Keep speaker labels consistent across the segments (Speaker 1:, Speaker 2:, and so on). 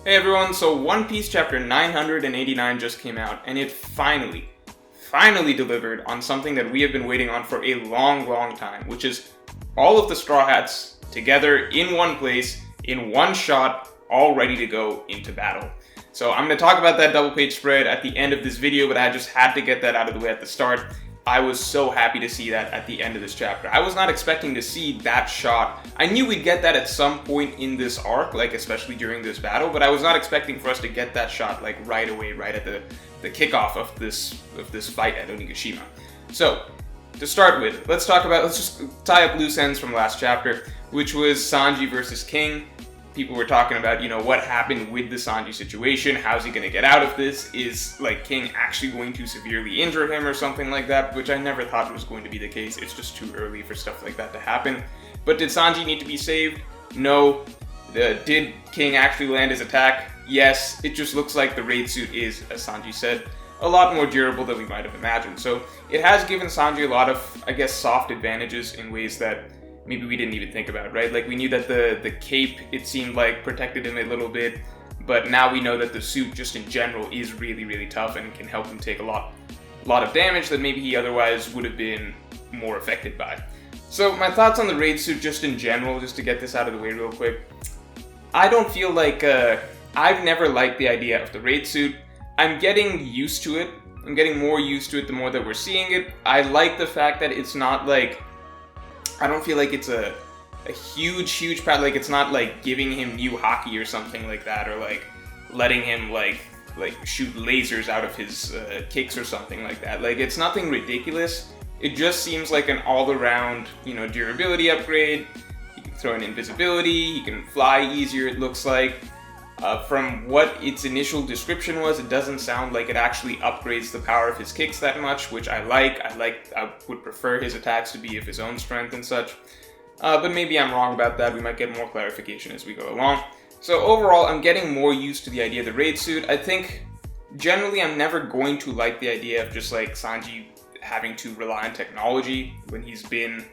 Speaker 1: Hey everyone, so One Piece chapter 989 just came out, and it finally delivered on something that we have been waiting on for a long time, which is all of the Straw Hats together in one place, in one shot, all ready to go into battle. So I'm going to talk about that double page spread at the end of this video, but I just had to get that out of the way at the start. I was so happy to see that at the end of this chapter. I was not expecting to see that shot. I knew we'd get that at some point in this arc, like especially during this battle, but I was not expecting for us to get that shot like right away, right at the kickoff of this fight at Onigashima. So, to start with, let's just tie up loose ends from last chapter, which was Sanji versus King. People were talking about, what happened with the Sanji situation, how's he going to get out of this, is, King actually going to severely injure him or something like that, which I never thought was going to be the case. It's just too early for stuff like that to happen. But did Sanji need to be saved? No. Did King actually land his attack? Yes. It just looks like the raid suit is, as Sanji said, a lot more durable than we might have imagined. So it has given Sanji a lot of, soft advantages in ways that maybe we didn't even think about, right? Like, we knew that the cape, it seemed like, protected him a little bit, but now we know that the suit, just in general, is really tough and can help him take a lot of damage that maybe he otherwise would have been more affected by. So, my thoughts on the raid suit, just in general, just to get this out of the way real quick. I don't feel like, I've never liked the idea of the raid suit. I'm getting used to it. I'm getting more used to it the more that we're seeing it. I like the fact that it's not like, I don't feel like it's a huge part, like it's not like giving him new hockey or something like that, or like letting him like shoot lasers out of his kicks or something like that. Like, it's nothing ridiculous. It just seems like an all-around, durability upgrade. He can throw in invisibility, he can fly easier, it looks like. From what its initial description was, it doesn't sound like it actually upgrades the power of his kicks that much, which I like. I would prefer his attacks to be of his own strength and such. But maybe I'm wrong about that. We might get more clarification as we go along. So overall, I'm getting more used to the idea of the raid suit. I think, generally, I'm never going to like the idea of just Sanji having to rely on technology when he's been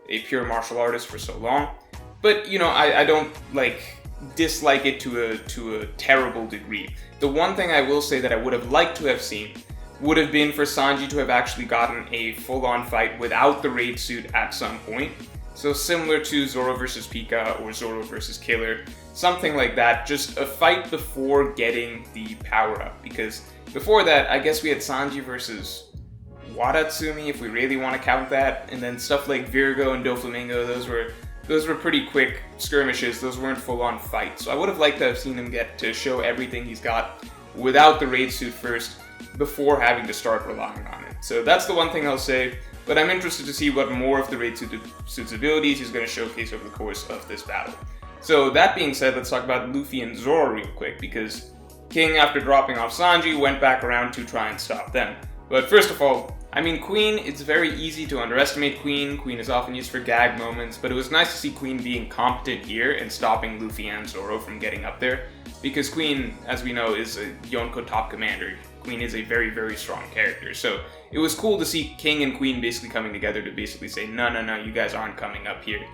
Speaker 1: a pure martial artist for so long. But, I don't, dislike it to a terrible degree. The one thing I will say that I would have liked to have seen would have been for Sanji to have actually gotten a full-on fight without the raid suit at some point. So similar to Zoro versus Pika or Zoro versus Killer, something like that, just a fight before getting the power-up. Because before that, I guess we had Sanji versus Wadatsumi, if we really want to count that, and then stuff like Virgo and Doflamingo, those were pretty quick skirmishes. Those weren't full-on fights. So I would have liked to have seen him get to show everything he's got without the raid suit first, before having to start relying on it. So that's the one thing I'll say, but I'm interested to see what more of the raid suit's abilities he's going to showcase over the course of this battle. So that being said, let's talk about Luffy and Zoro real quick, because King, after dropping off Sanji, went back around to try and stop them. But first of all, Queen, it's very easy to underestimate Queen. Queen is often used for gag moments, but it was nice to see Queen being competent here and stopping Luffy and Zoro from getting up there, because Queen, as we know, is a Yonko top commander. Queen is a very strong character, so it was cool to see King and Queen basically coming together to basically say, no, you guys aren't coming up here,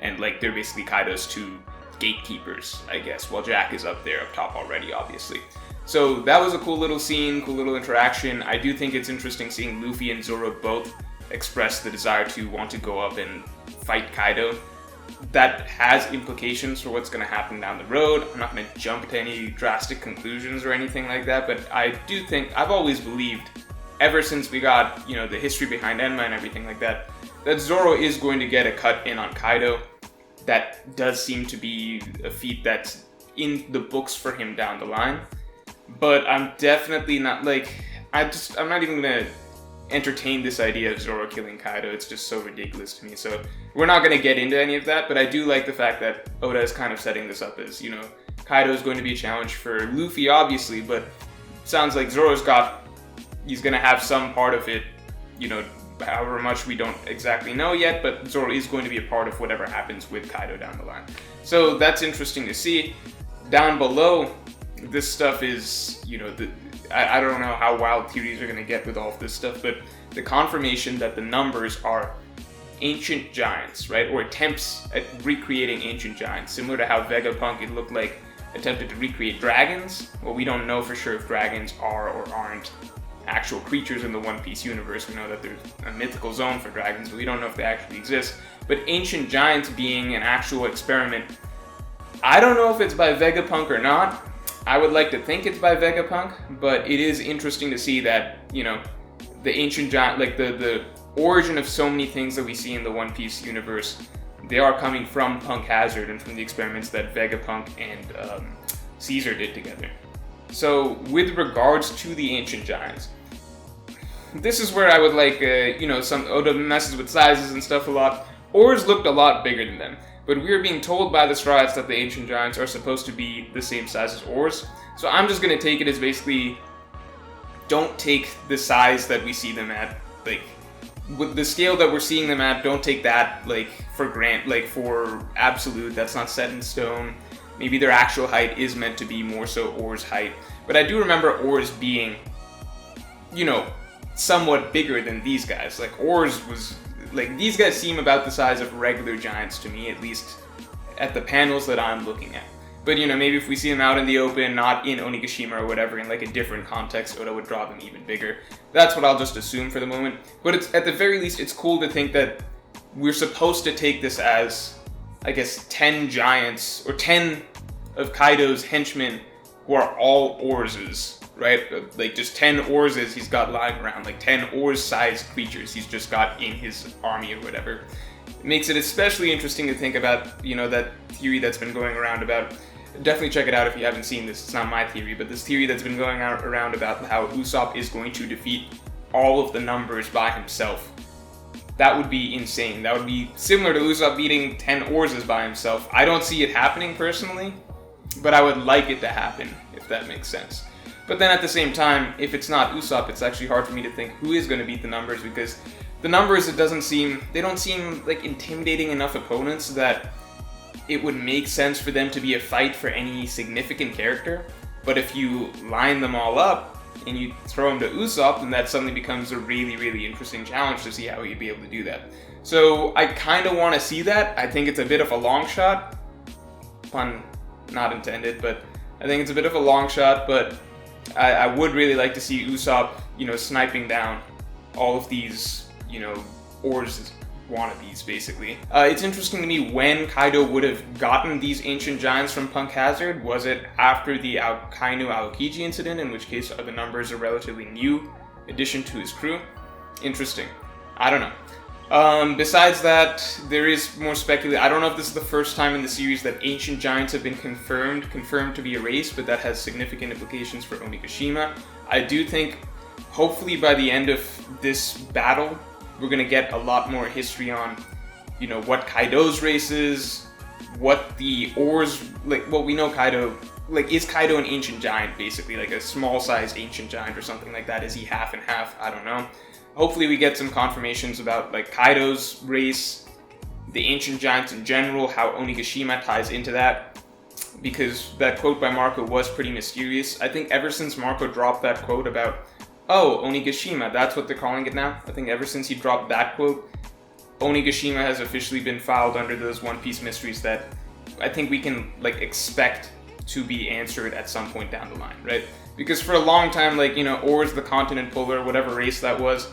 Speaker 1: and they're basically Kaido's two gatekeepers, I guess, while Jack is up there up top already, obviously. So that was a cool little scene, cool little interaction. I do think it's interesting seeing Luffy and Zoro both express the desire to want to go up and fight Kaido. That has implications for what's going to happen down the road. I'm not going to jump to any drastic conclusions or anything like that, but I do think, I've always believed, ever since we got, the history behind Enma and everything like that, that Zoro is going to get a cut in on Kaido. That does seem to be a feat that's in the books for him down the line. But I'm definitely not, I'm not even gonna entertain this idea of Zoro killing Kaido. It's just so ridiculous to me. So we're not gonna get into any of that, but I do like the fact that Oda is kind of setting this up as, Kaido is going to be a challenge for Luffy, obviously, but it sounds like he's gonna have some part of it, however much we don't exactly know yet, but Zoro is going to be a part of whatever happens with Kaido down the line. So that's interesting to see. Down below, this stuff is, I don't know how wild theories are going to get with all of this stuff, but the confirmation that the numbers are ancient giants, right? Or attempts at recreating ancient giants, similar to how Vegapunk, it looked like attempted to recreate dragons. Well, we don't know for sure if dragons are or aren't actual creatures in the One Piece universe. We know that there's a mythical zone for dragons, but we don't know if they actually exist. But ancient giants being an actual experiment, I don't know if it's by Vegapunk or not. I would like to think it's by Vegapunk, but it is interesting to see that, you know, the ancient giant, like the origin of so many things that we see in the One Piece universe, they are coming from Punk Hazard and from the experiments that Vegapunk and Caesar did together. So, with regards to the ancient giants, this is where I would like, you know, some Oda messes with sizes and stuff a lot. Oars looked a lot bigger than them, but we are being told by the Straw Hats that the ancient giants are supposed to be the same size as Oars. So I'm just gonna take it as basically, don't take the size that we see them at, like, with the scale that we're seeing them at, don't take that, like, for absolute. That's not set in stone. Maybe their actual height is meant to be more so Oar's height. But I do remember Oars being, you know, somewhat bigger than these guys. Like, Oars was, like, these guys seem about the size of regular giants to me, at least at the panels that I'm looking at. But, you know, maybe if we see them out in the open, not in Onigashima or whatever, in like a different context, Oda would draw them even bigger. That's what I'll just assume for the moment. But it's, at the very least, it's cool to think that we're supposed to take this as, I guess, 10 giants, or 10 of Kaido's henchmen who are all Oarses, right? Like, just 10 Oarses he's got lying around, like 10 Oars-sized creatures he's just got in his army or whatever. It makes it especially interesting to think about, you know, that theory that's been going around about, definitely check it out if you haven't seen this, it's not my theory, but this theory that's been going around about how Usopp is going to defeat all of the numbers by himself. That would be insane. That would be similar to Usopp beating 10 Oarses by himself. I don't see it happening personally, but I would like it to happen, if that makes sense. But then at the same time, if it's not Usopp, it's actually hard for me to think who is going to beat the numbers, because the numbers, they don't seem like intimidating enough opponents that it would make sense for them to be a fight for any significant character. But if you line them all up and you throw them to Usopp, then that suddenly becomes a really, really interesting challenge to see how he'd be able to do that. So I kind of want to see that. I think it's a bit of a long shot. Pun not intended, but I think it's a bit of a long shot, but I would really like to see Usopp, you know, sniping down all of these, you know, Oars wannabes, basically. It's interesting to me when Kaido would have gotten these ancient giants from Punk Hazard. Was it after the Kainu Aokiji incident, in which case the numbers are relatively new addition to his crew? Interesting. I don't know. Besides that, there is more speculation. I don't know if this is the first time in the series that ancient giants have been confirmed to be a race, but that has significant implications for Onigashima. I do think, hopefully by the end of this battle, we're gonna get a lot more history on, you know, what Kaido's race is, what the Oars, like, well, we know Kaido, like, is Kaido an ancient giant, basically, like a small-sized ancient giant or something like that? Is he half and half? I don't know. Hopefully we get some confirmations about, like, Kaido's race, the ancient giants in general, how Onigashima ties into that, because that quote by Marco was pretty mysterious. I think ever since Marco dropped that quote about, oh, Onigashima, that's what they're calling it now. I think ever since he dropped that quote, Onigashima has officially been filed under those One Piece mysteries that I think we can, like, expect to be answered at some point down the line, right? Because for a long time, like, you know, Oars the Continent Puller, whatever race that was,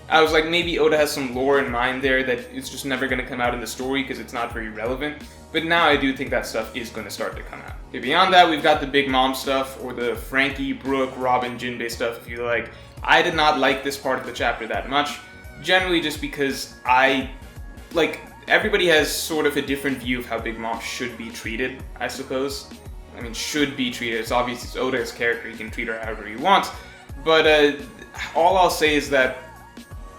Speaker 1: I was like, maybe Oda has some lore in mind there that it's just never going to come out in the story because it's not very relevant. But now I do think that stuff is going to start to come out. Okay, beyond that, we've got the Big Mom stuff, or the Frankie, Brooke, Robin, Jinbei stuff, if you like. I did not like this part of the chapter that much, generally just because everybody has sort of a different view of how Big Mom should be treated, I suppose. I mean, should be treated. It's obvious it's Oda's character, he can treat her however he wants. But all I'll say is that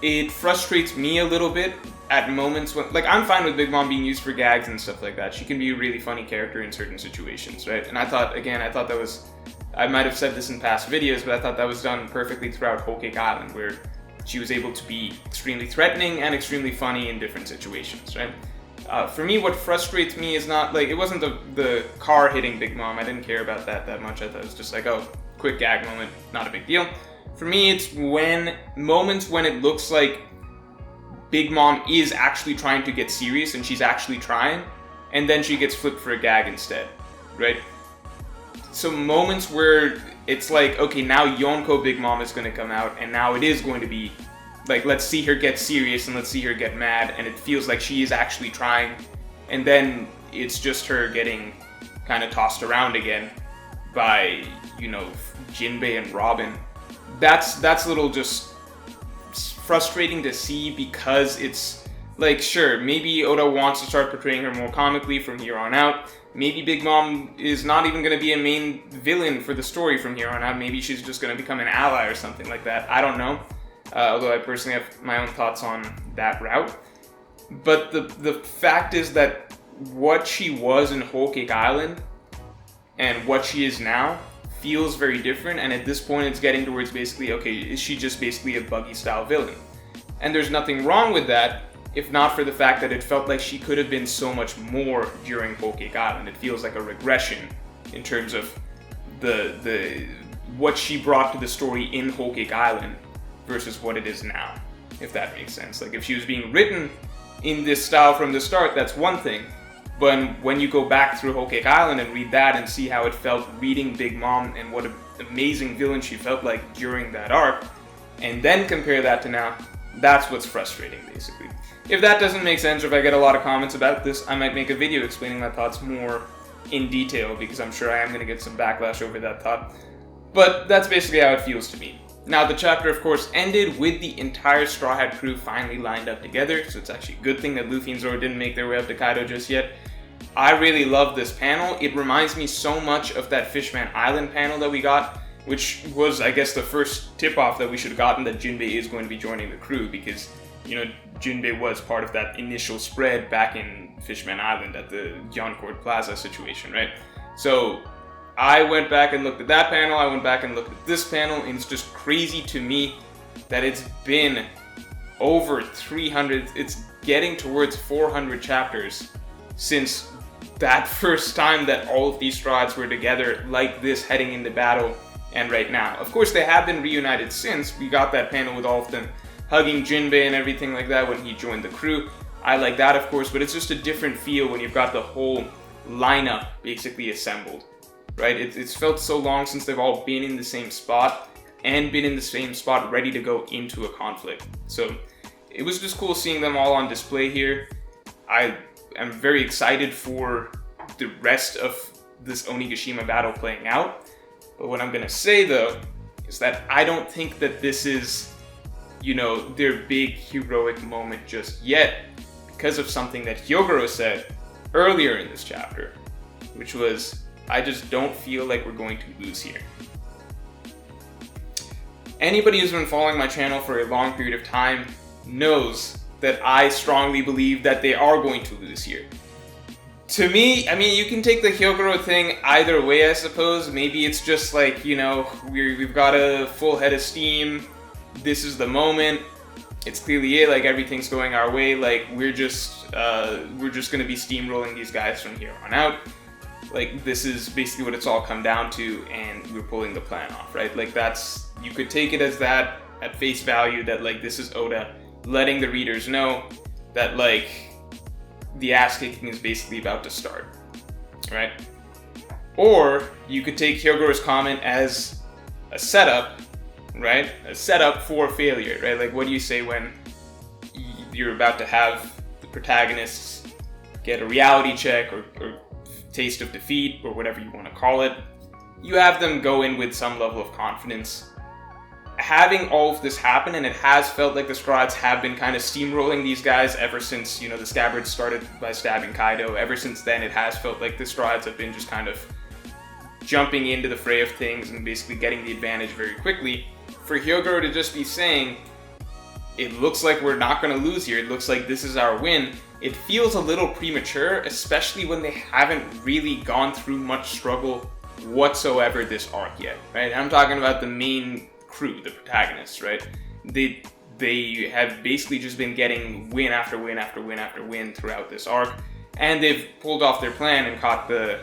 Speaker 1: it frustrates me a little bit at moments when, like, I'm fine with Big Mom being used for gags and stuff like that. She can be a really funny character in certain situations, right? And I thought that was, I might have said this in past videos, but I thought that was done perfectly throughout Whole Cake Island, where she was able to be extremely threatening and extremely funny in different situations, right? For me, what frustrates me is not, like, it wasn't the car hitting Big Mom. I didn't care about that much. I thought it was just like, oh, quick gag moment, not a big deal. For me, it's moments when it looks like Big Mom is actually trying to get serious and she's actually trying, and then she gets flipped for a gag instead, right? so moments where it's like, okay, now Yonko Big Mom is going to come out, and now it is going to be like, let's see her get serious and let's see her get mad, and it feels like she is actually trying, and then it's just her getting kind of tossed around again by, you know, Jinbei and Robin. That's a little just frustrating to see, because it's like, sure, maybe Oda wants to start portraying her more comically from here on out. Maybe Big Mom is not even going to be a main villain for the story from here on out. Maybe she's just going to become an ally or something like that. I don't know. Although I personally have my own thoughts on that route. But the fact is that what she was in Whole Cake Island and what she is now feels very different. And at this point, it's getting towards basically, okay, is she just basically a Buggy-style villain? And there's nothing wrong with that, if not for the fact that it felt like she could have been so much more during Whole Cake Island. It feels like a regression in terms of the what she brought to the story in Whole Cake Island versus what it is now, if that makes sense. Like, if she was being written in this style from the start, that's one thing. But when you go back through Whole Cake Island and read that and see how it felt reading Big Mom and what an amazing villain she felt like during that arc, and then compare that to now, that's what's frustrating, basically. If that doesn't make sense, or if I get a lot of comments about this, I might make a video explaining my thoughts more in detail, because I'm sure I am going to get some backlash over that thought. But that's basically how it feels to me. Now, the chapter, of course, ended with the entire Straw Hat crew finally lined up together, so it's actually a good thing that Luffy and Zoro didn't make their way up to Kaido just yet. I really love this panel. It reminds me so much of that Fishman Island panel that we got, which was, I guess, the first tip-off that we should have gotten that Jinbei is going to be joining the crew, because, you know, Jinbei was part of that initial spread back in Fishman Island at the Yoncourt Plaza situation, right? So I went back and looked at that panel, I went back and looked at this panel, and it's just crazy to me that it's been over 300, it's getting towards 400 chapters since that first time that all of these Straw Hats were together like this heading into battle, and right now. Of course, they have been reunited since. We got that panel with all of them hugging Jinbei and everything like that when he joined the crew. I like that, of course, but it's just a different feel when you've got the whole lineup basically assembled, right? It's felt so long since they've all been in the same spot and been in the same spot ready to go into a conflict. So it was just cool seeing them all on display here. I am very excited for the rest of this Onigashima battle playing out. But what I'm going to say, though, is that I don't think that this is, you know, their big heroic moment just yet, because of something that Hyogoro said earlier in this chapter, which was, I just don't feel like we're going to lose here. Anybody who's been following my channel for a long period of time knows that I strongly believe that they are going to lose here. To me, I mean, you can take the Hyogoro thing either way, I suppose. Maybe it's just like, you know, we've got a full head of steam. This is the moment. It's clearly it. Like, everything's going our way. Like, we're just gonna be steamrolling these guys from here on out. Like, this is basically what it's all come down to, and we're pulling the plan off, right? Like, that's, you could take it as that at face value, that like this is Oda letting the readers know that like the ass kicking is basically about to start, right? Or you could take Hyogoro's comment as a setup, right? A setup for failure, right? Like, what do you say when you're about to have the protagonists get a reality check or taste of defeat or whatever you want to call it? You have them go in with some level of confidence. Having all of this happen, and it has felt like the Straw Hats have been kind of steamrolling these guys ever since, you know, the Scabbards started by stabbing Kaido. Ever since then, it has felt like the Straw Hats have been just kind of jumping into the fray of things and basically getting the advantage very quickly. For Hyogoro to just be saying, it looks like we're not going to lose here, it looks like this is our win, it feels a little premature, especially when they haven't really gone through much struggle whatsoever this arc yet, right? I'm talking about the main crew, the protagonists, right? They have basically just been getting win after win after win after win throughout this arc, and they've pulled off their plan and caught the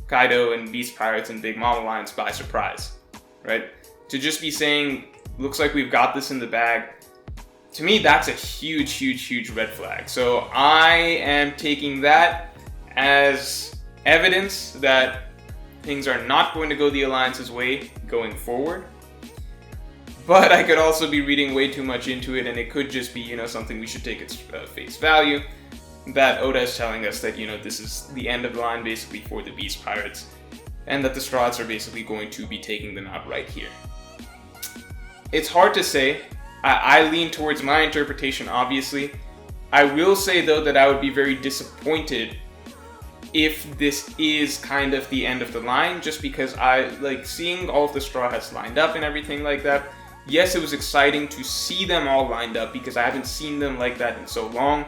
Speaker 1: Kaido and Beast Pirates and Big Mom Alliance by surprise, right? To just be saying, looks like we've got this in the bag, to me that's a huge, huge, huge red flag. So I am taking that as evidence that things are not going to go the Alliance's way going forward. But I could also be reading way too much into it, and it could just be, you know, something we should take at face value. That Oda is telling us that, you know, this is the end of the line basically for the Beast Pirates, and that the Straw Hats are basically going to be taking them out right here. It's hard to say. I lean towards my interpretation, obviously. I will say, though, that I would be very disappointed if this is kind of the end of the line, just because I like seeing all of the Straw Hats lined up and everything like that. Yes, it was exciting to see them all lined up because I haven't seen them like that in so long,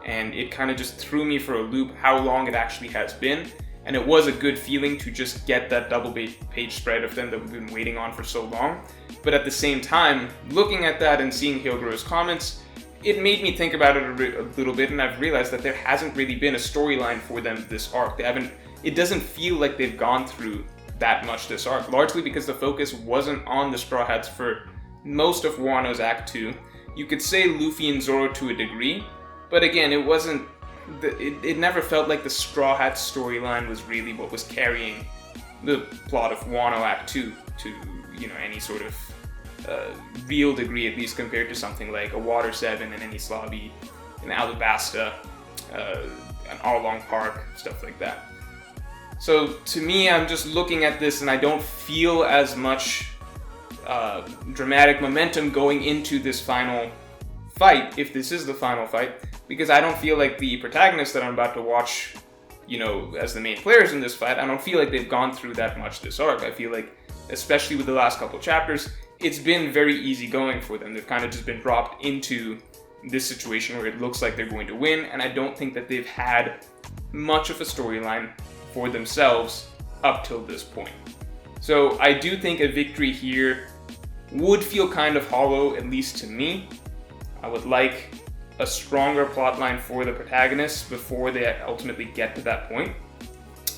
Speaker 1: and it kind of just threw me for a loop how long it actually has been. And it was a good feeling to just get that double page spread of them that we've been waiting on for so long. But at the same time, looking at that and seeing Hyogoro's comments, it made me think about it a little bit, and I've realized that there hasn't really been a storyline for them this arc. It doesn't feel like they've gone through that much this arc, largely because the focus wasn't on the Straw Hats for most of Wano's Act 2. You could say Luffy and Zoro to a degree, but again, it wasn't. It never felt like the Straw Hats storyline was really what was carrying the plot of Wano Act 2 to, you know, any sort of real degree, at least compared to something like a Water 7 and any Slavi, an Alabasta, an Arlong Park, stuff like that. So to me, I'm just looking at this and I don't feel as much dramatic momentum going into this final fight, if this is the final fight, because I don't feel like the protagonists that I'm about to watch, you know, as the main players in this fight, I don't feel like they've gone through that much this arc. I feel like, especially with the last couple chapters, it's been very easy going for them. They've kind of just been dropped into this situation where it looks like they're going to win, and I don't think that they've had much of a storyline for themselves up till this point. So I do think a victory here would feel kind of hollow, at least to me. I would like a stronger plotline for the protagonists before they ultimately get to that point.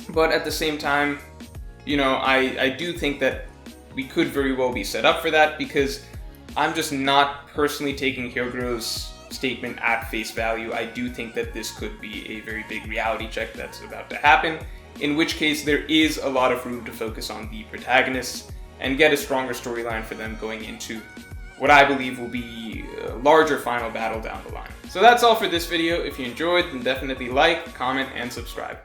Speaker 1: But at the same time, you know, I do think that we could very well be set up for that, because I'm just not personally taking Hyogoro's statement at face value. I do think that this could be a very big reality check that's about to happen, in which case there is a lot of room to focus on the protagonists and get a stronger storyline for them going into what I believe will be a larger final battle down the line. So that's all for this video. If you enjoyed, then definitely like, comment, and subscribe.